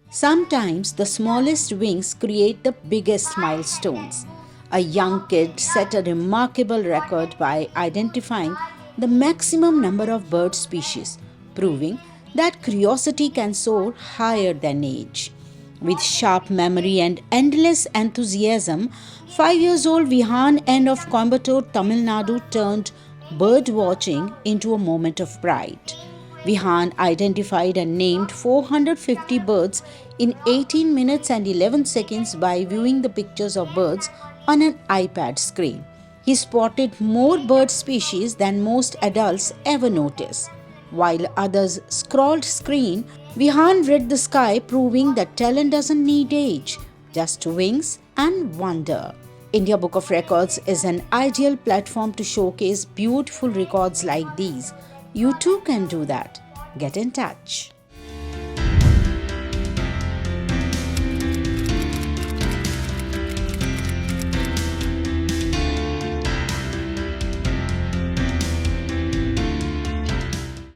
Sometimes the smallest wings create the biggest milestones. A young kid set a remarkable record by identifying the maximum number of bird species, proving that curiosity can soar higher than age. With sharp memory and endless enthusiasm, 5 years old Vihan N of Coimbatore, Tamil Nadu turned bird watching into a moment of pride. Vihan identified and named 450 birds in 18 minutes and 11 seconds by viewing the pictures of birds on an iPad screen. He spotted more bird species than most adults ever notice. While others scrolled screen, Vihan read the sky, proving that talent doesn't need age, just wings and wonder. India Book of Records is an ideal platform to showcase beautiful records like these. You too can do that. Get in touch.